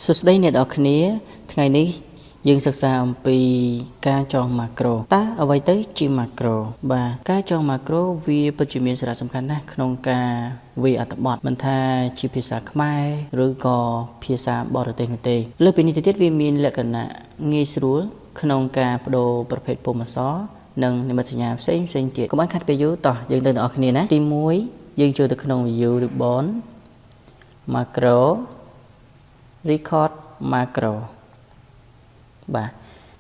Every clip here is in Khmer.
សួស្តីអ្នកនរគ្នាថ្ងៃនេះយើងសិក្សាអំពីការចងម៉ាក្រូតើអ្វីទៅជាម៉ាក្រូបាទការចងម៉ាក្រូវាពិតជាមានសារៈសំខាន់ណាស់ក្នុងការវាយអត្ថបទមិនថាជាភាសាខ្មែរឬក៏ភាសាបរទេសនោះទេលើសពីនេះទៅទៀតវាមានលក្ខណៈងាយស្រួលក្នុងការបដូរប្រភេទពុម្ពអក្សរនិងនិមិត្តសញ្ញាផ្សេងទៀតកុំឲ្យខាត់ពេលយូរតោះយើងទៅអ្នកនរគ្នាណាទី1យើងចូលទៅក្នុង view ribbon macro record macro បាទ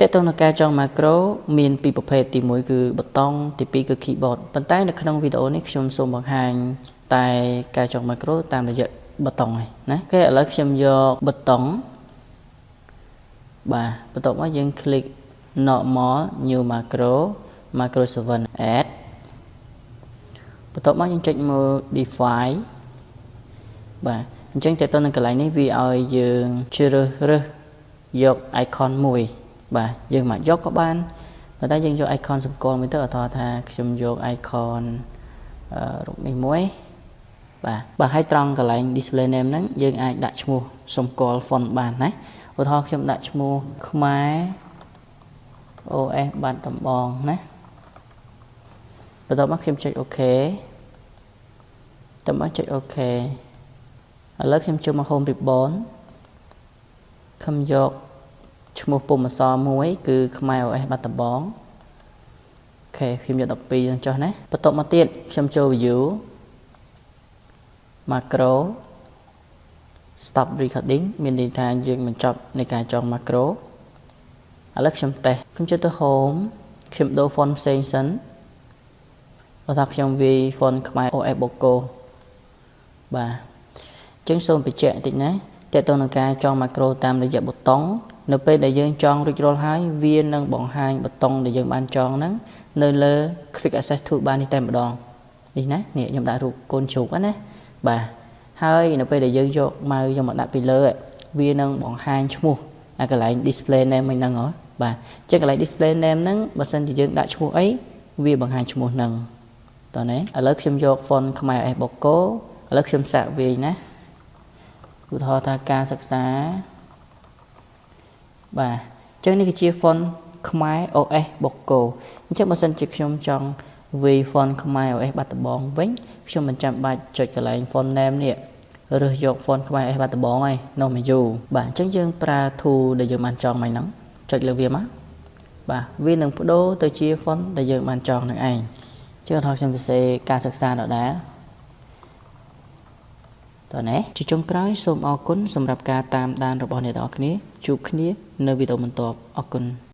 តើតើនៅការចង macro មានពីរប្រភេទទី1គឺប៊ូតុងទី2គឺ keyboard ប៉ុន្តែនៅក្នុងវីដេអូនេះខ្ញុំសូមបង្ហាញតែការចង macro តាមរយៈប៊ូតុងឯណាគេឥឡូវខ្ញុំយកប៊ូតុងបាទបន្ទាប់មកយើង click normal new macro 7 add បន្ទាប់មកយើងចុចមើល define បាទអញ្ចឹងតើតើនៅកន្លែងនេះវាឲ្យយើងជ្រើសរើសយក icon មួយបាទយើងមកយកក៏បានប៉ុន្តែយើងយក icon សម្គាល់មួយទៅឧទាហរណ៍ថាខ្ញុំយក icon រូបនេះមួយបាទហើយត្រង់កន្លែង display name ហ្នឹងយើងអាចដាក់ឈ្មោះសម្គាល់ font បានណាឧទាហរណ៍ខ្ញុំដាក់ឈ្មោះខ្មែរ OS បាត់ដំបងណាបន្ទាប់មកខ្ញុំចុច OK តើមកចុច OK ឥឡូវខ្ញុំចូលមក Home Ribbon ខ្ញុំយកឈ្មោះពុម្ពអក្សរមួយគឺខ្មែរ OS បាត់ដំបងអូខេខ្ញុំយក12ហ្នឹងចុះណាបន្ទាប់មកទៀតខ្ញុំចូល View Macro Stop Recording មានន័យថាយើងបញ្ចប់នៃការចង Macro ឥឡូវខ្ញុំតេស្តខ្ញុំចូលទៅ Home ខ្ញុំដូរ font ផ្សេងសិនបើថាខ្ញុំវាយ font ខ្មែរ OS បូកូបាទចឹងសូមបញ្ជាក់បន្តិចណាតើតើនឹងការចង macro តាមរយៈប៊ូតុងនៅពេលដែលយើងចងរួចរាល់ហើយវានឹងបង្ហាញប៊ូតុងដែលយើងបានចងហ្នឹងនៅលើ Quick Access Toolbar នេះតែម្ដងនេះណានេះខ្ញុំដាក់រូបកូនជ្រូកណាបាទហើយនៅពេលដែលយើងយកមកយកមកដាក់ពីលើវានឹងបង្ហាញឈ្មោះអាកន្លែង display name ហ្នឹងហ៎បាទចឹងកន្លែង display name ហ្នឹងបើសិនជាយើងដាក់ឈ្មោះអីវាបង្ហាញឈ្មោះហ្នឹងតើណាឥឡូវខ្ញុំយក font ខ្មែរ S បូកូឥឡូវខ្ញុំសាកវាយណាឧទាហរណ៍ថាការសិក្សាបាទអញ្ចឹងនេះគឺជា font ខ្មែរ OS បូកូអញ្ចឹងបើសិនជាខ្ញុំចង់វាយ font ខ្មែរ OS បាត់ដំបងវិញខ្ញុំមិនចាំបាច់ចុចកន្លែង font name នេះរើសយក font ខ្មែរ OS បាត់ដំបងហើយនោះមកយូរបាទអញ្ចឹងយើងប្រើ tool ដែលយើងបានចងមកហ្នឹងចុចលើវាមកបាទវានឹងបដូរទៅជា font ដែលយើងបានចងនឹងឯងជាឧទាហរណ៍ខ្ញុំសរសេរការសិក្សាដដែលតើណែជាចុងក្រោយសូមអរគុណសម្រាប់ការតាមដានរបស់អ្នកទាំងអស់គ្នាជួបគ្នានៅវីដេអូបន្ទាប់អរគុណ